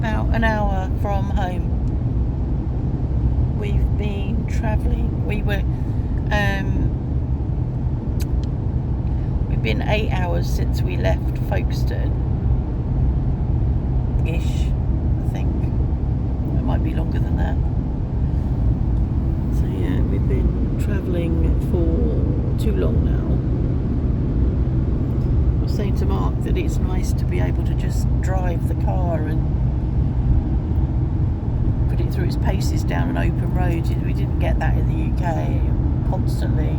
about an hour from home. We've been travelling. We've been 8 hours since we left Folkestone-ish, I think. It might be longer than that. So yeah, we've been travelling for too long now. I was saying to Mark that it's nice to be able to just drive the car and put it through its paces down an open road. We didn't get that in the UK. Constantly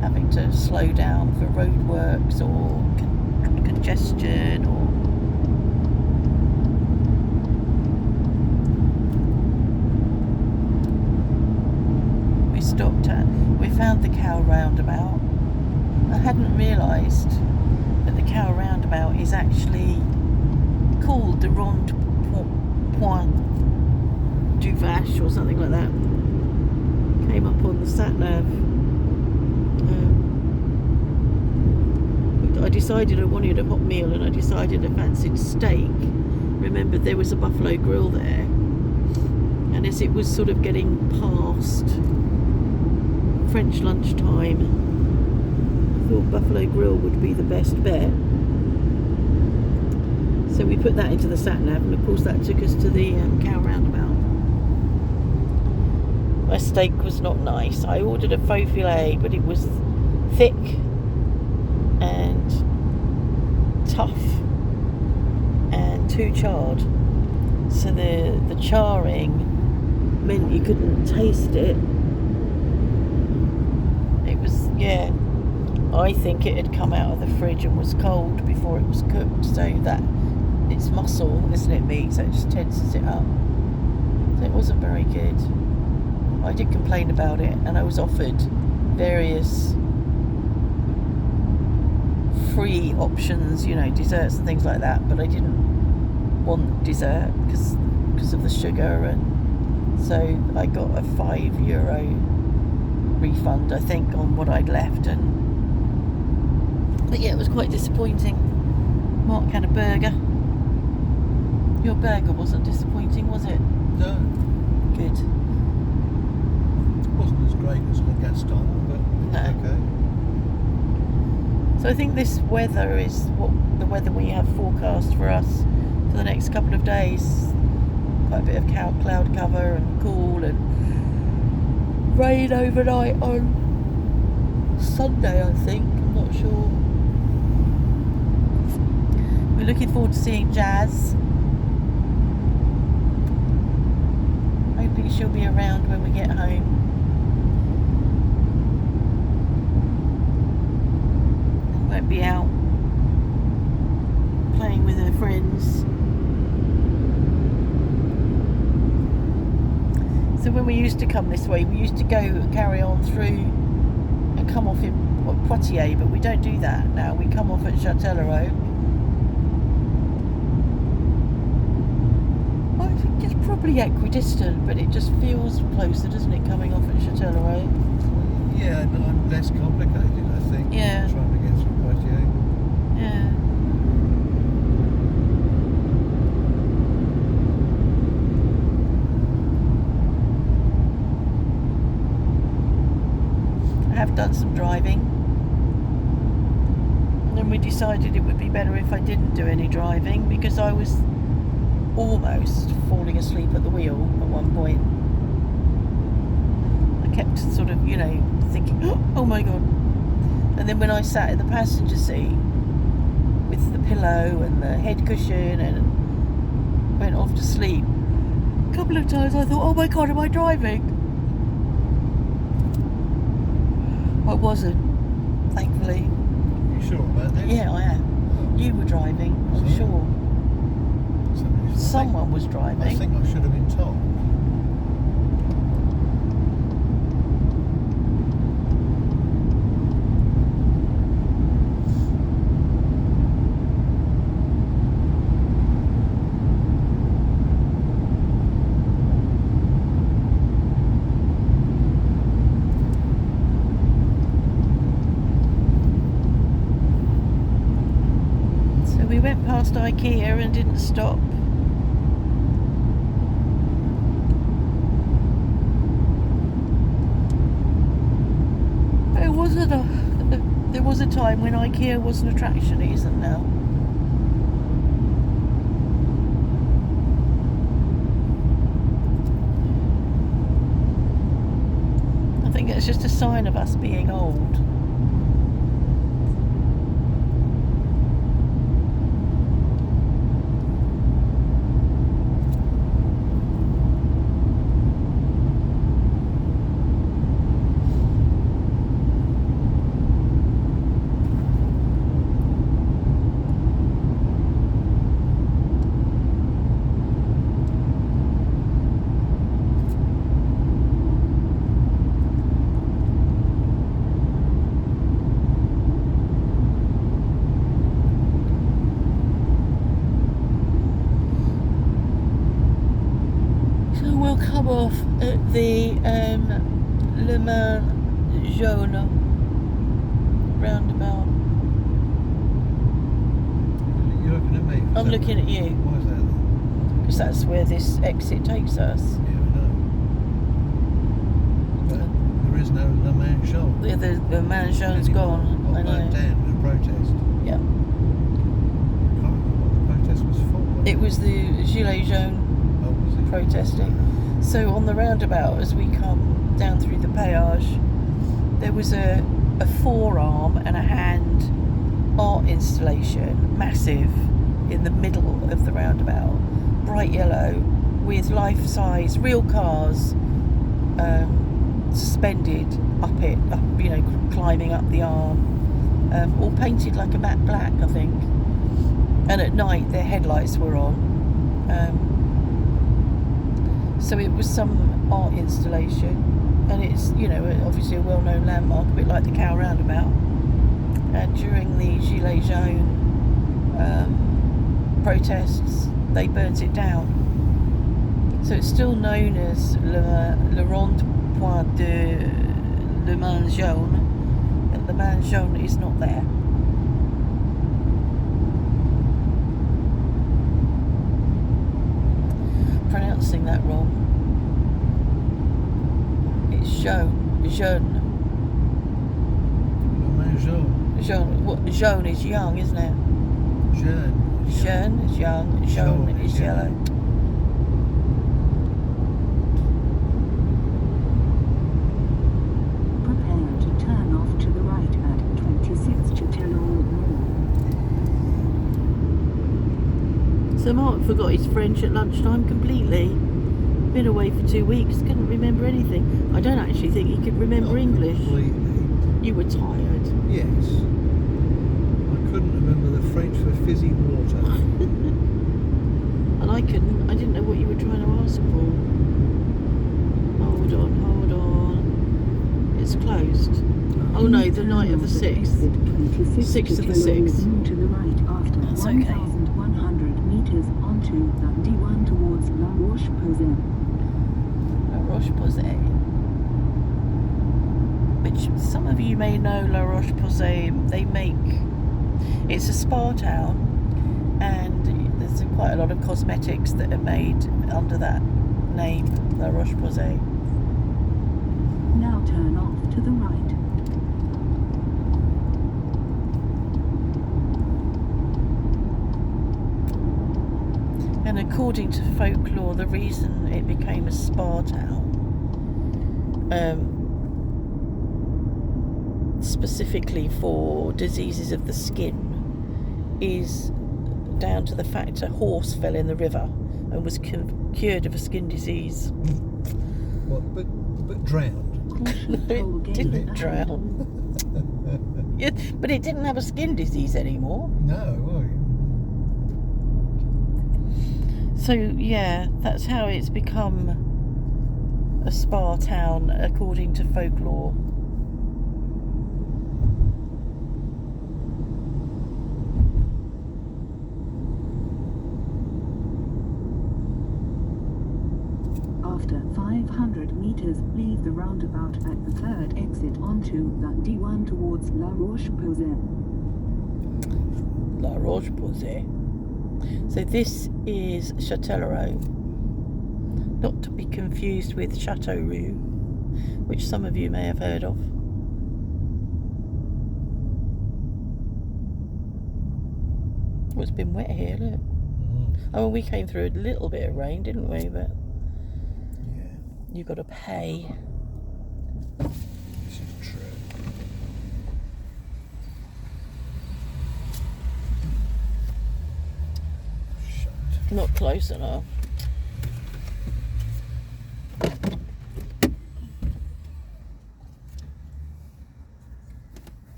having to slow down for roadworks or congestion or we found the cow roundabout. I hadn't realised that the cow roundabout is actually called the Rond Point du Vache or something like that. Came up on the sat-nav. I decided I wanted a hot meal and I decided I fancied steak. Remembered there was a Buffalo Grill there, and as it was sort of getting past French lunchtime, I thought Buffalo Grill would be the best bet. So we put that into the sat-nav, and of course that took us to the cow roundabout. My steak was not nice. I ordered a faux filet, but it was thick and tough and too charred. So the charring meant you couldn't taste it. It was, yeah, I think it had come out of the fridge and was cold before it was cooked, so that it's muscle, isn't it, meat, so it just tenses it up. So it wasn't very good. I did complain about it, and I was offered various free options, you know, desserts and things like that, but I didn't want dessert because of the sugar, and so I got a €5 refund, I think, on what I'd left. But yeah, it was quite disappointing. Mark had a burger. Your burger wasn't disappointing, was it? No. Good. It wasn't as great as my Gaston, but No. okay. So I think this weather is what the weather we have forecast for us for the next couple of days. Quite a bit of cloud cover and cool, and rain overnight on Sunday, I think. I'm not sure. We're looking forward to seeing Jazz. Hoping she'll be around when we get home. And won't be out playing with her friends. So when we used to come this way, we used to go and carry on through and come off in Poitiers, but we don't do that now. We come off at Châtellerault. I think it's probably equidistant, but it just feels closer, doesn't it, coming off at Châtellerault? Yeah, and less complicated, I think. Yeah. Trying to get through Poitiers. Yeah. I have done some driving, and then we decided it would be better if I didn't do any driving, because I was almost falling asleep at the wheel at one point. I kept sort of, you know, thinking, oh my god. And then when I sat in the passenger seat with the pillow and the head cushion and went off to sleep, a couple of times I thought, oh my god, am I driving? I wasn't, thankfully. You sure about this? Yeah, I am. You were driving, I'm Sorry? sure. Someone was driving. I think I should have been told. So we went past IKEA and didn't stop. there was a time when IKEA was an attraction. It isn't now. I think it's just a sign of us being old. We'll come off at the Le Mans Jaune roundabout. You're looking at me? I'm looking at you. Why is that then? Because that's where this exit takes us. Yeah, I know. But there is no Le Mans Jaune. Yeah, the Mans Jaune's gone. Got I know. burnt down in a protest. Yeah. I can't remember what the protest was for. It was the Gilets Jaunes Oh, was it? protesting. So on the roundabout, as we come down through the péage, there was a forearm and a hand art installation, massive, in the middle of the roundabout, bright yellow, with life-size real cars suspended up it, climbing up the arm, all painted like a matte black, I think. And at night, their headlights were on. So it was some art installation, and it's, obviously a well-known landmark, a bit like the Cow Roundabout. And during the Gilets Jaunes protests, they burnt it down. So it's still known as le rond-point de Le Mans Jaune, but the Mans Jaune is not there. Pronouncing that wrong. It's Jaune. Le Mans Jaune. Jaune is young, isn't it? Jeune. Jeune is young. Jaune is yellow. Prepare to turn off to the right at 26 Châtellerault Mall. So Mark forgot his French at lunchtime completely. Been away for 2 weeks, couldn't remember anything. I don't actually think he could remember English. Completely. You were tired. Yes. I couldn't remember the French for fizzy water. And I couldn't. I didn't know what you were trying to ask for. Hold on. It's closed. Oh no, the night of the 6th. 6th of the 6th. To the right after That's okay. 1,100 meters onto the D1 towards La Roche-Posay. La Roche-Posay. Which some of you may know La Roche-Posay. It's a spa town, and there's quite a lot of cosmetics that are made under that name, La Roche-Posay. Now turn off to the right. And according to folklore, the reason it became a spa town, specifically for diseases of the skin, is down to the fact a horse fell in the river and was cured of a skin disease. What? But drowned. No, it didn't drown. Yeah, but it didn't have a skin disease anymore. No, well, So yeah, that's how it's become a spa town according to folklore. After 500 meters, leave the roundabout at the third exit onto the D1 towards La Roche-Posay. La Roche-Posay. So this is Châtellerault, not to be confused with Châteauroux, which some of you may have heard of. Well, it's been wet here, look. I mean, we came through a little bit of rain, didn't we? But Yeah, you got to pay. this is true. Shut. Not close enough.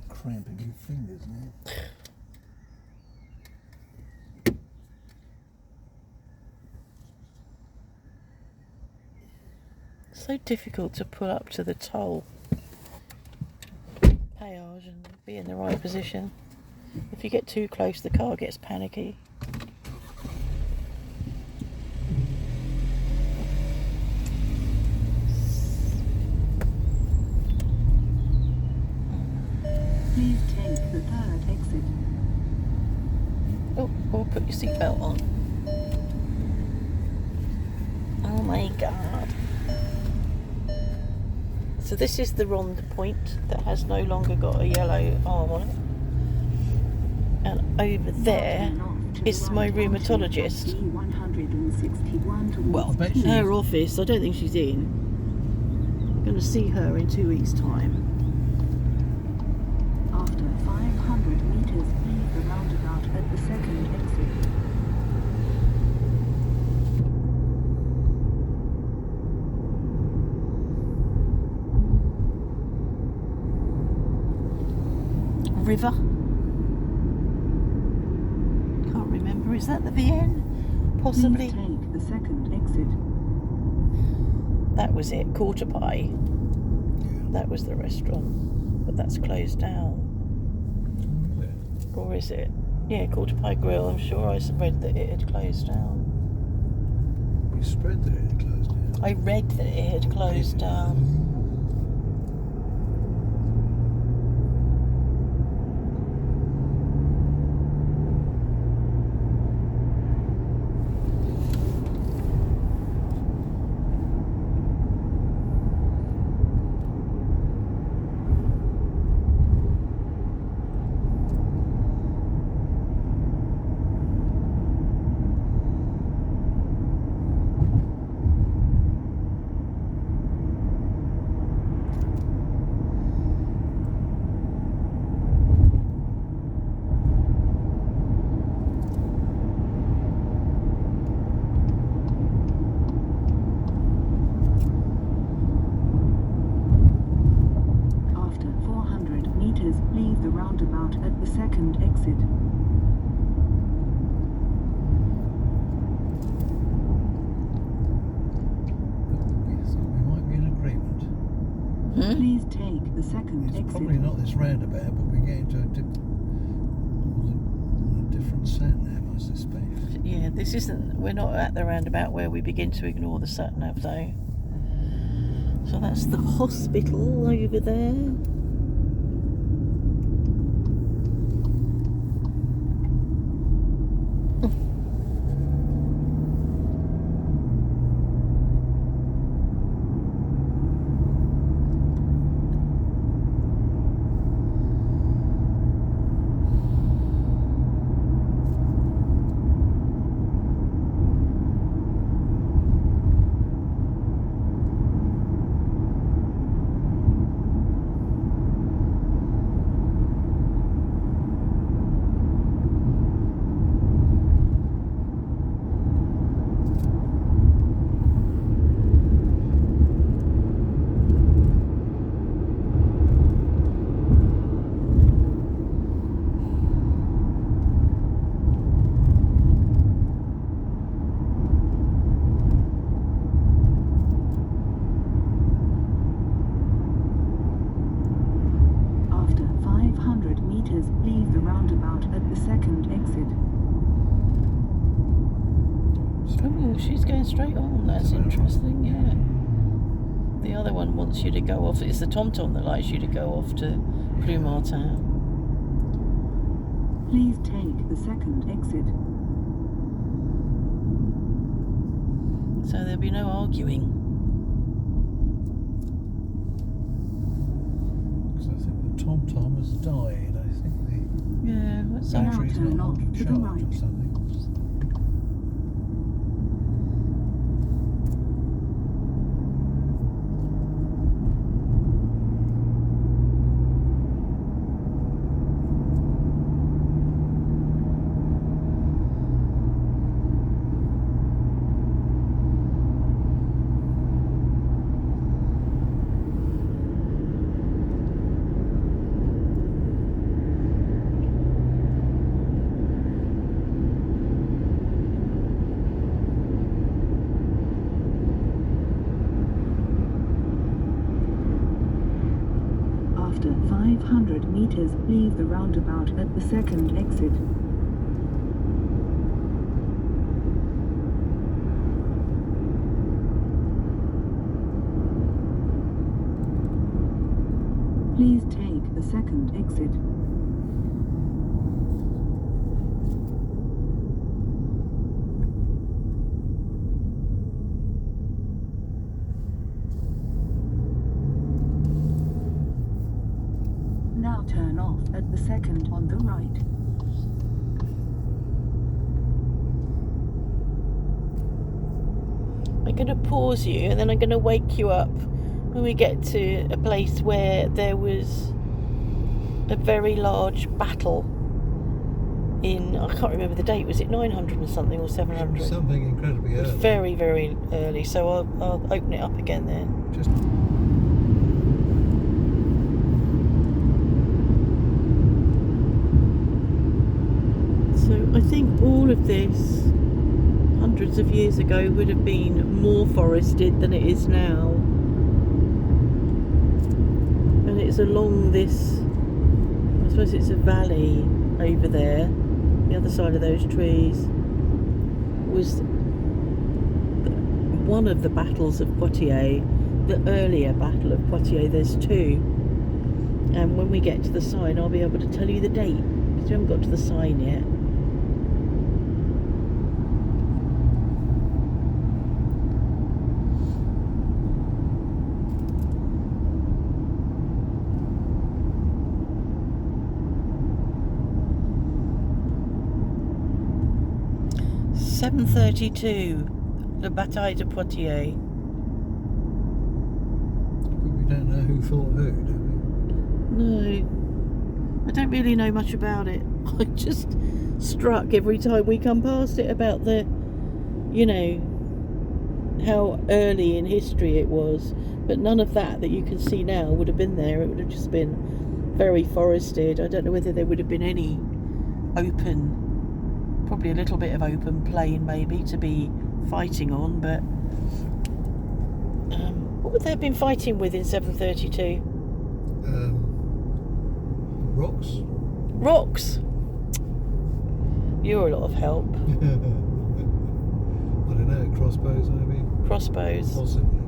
Cramping your fingers now. So difficult to pull up to the toll péage and be in the right position. If you get too close, the car gets panicky. Please take the third exit. Oh, put your seatbelt on. Oh my god. So this is the ronde point that has no longer got a yellow arm on it. And over there is my rheumatologist. Well, Her office, I don't think she's in. I'm going to see her in 2 weeks' time. After 500 meters, leave the roundabout at the second exit. River. Can't remember. Is that the VN? Possibly. Please take the second exit. That was it. Quarter Pie. Yeah. That was the restaurant, but that's closed down. Or is it? Yeah, Quarter Pie Grill. I'm sure I read that it had closed down. You spread that it closed down. I read that it had closed down. After 400 meters, leave the roundabout at the second exit. We thought we might be in agreement. Please take the second It's exit. probably not this roundabout, but we get into a different sat nav, I suspect. Yeah, this isn't. We're not at the roundabout where we begin to ignore the sat nav, though. So that's the hospital over there. After 500 meters, leave the roundabout at the second exit. Oh, she's going straight on. That's interesting, yeah. The other one wants you to go off. It's the TomTom that likes you to go off to Plumartin. Please take the second exit. So there'll be no arguing. Because I think TomTom has died. I think Yeah, what's the that? battery's turn not off holding to the charge or right. something. After 500 meters, leave the roundabout at the second exit. Please take the second exit. Now turn off at the second on the right. I'm going to pause you and then I'm going to wake you up when we get to a place where there was a very large battle in, I can't remember the date, was it 900 and something or 700? Something incredibly It was early. very, very early, so I'll open it up again then. Just So I think all of this hundreds of years ago would have been more forested than it is now. And it's along this, I suppose it's a valley over there, the other side of those trees, was one of the battles of Poitiers, the earlier Battle of Poitiers. There's two. And when we get to the sign, I'll be able to tell you the date, because we haven't got to the sign yet. .732, the Bataille de Poitiers. but we don't know who fought who, do we? No, I don't really know much about it. I just struck every time we come past it about the, you know, how early in history it was. But none of that you can see now would have been there. It would have just been very forested. I don't know whether there would have been any open, probably a little bit of open plain maybe to be fighting on, but what would they have been fighting with in 732? Rocks? Rocks. You're a lot of help. I don't know, crossbows maybe? Crossbows. Possibly.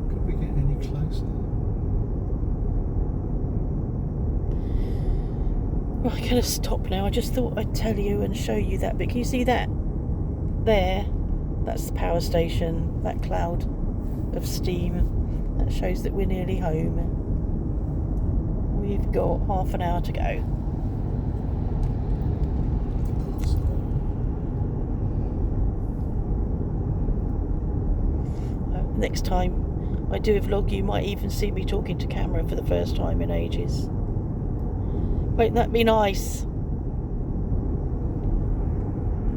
Could we get any closer? Right, I'm going to stop now. I just thought I'd tell you and show you that bit. Can you see that? There. That's the power station. That cloud of steam. That shows that we're nearly home. We've got half an hour to go. Next time I do a vlog, you might even see me talking to camera for the first time in ages. Won't that be nice?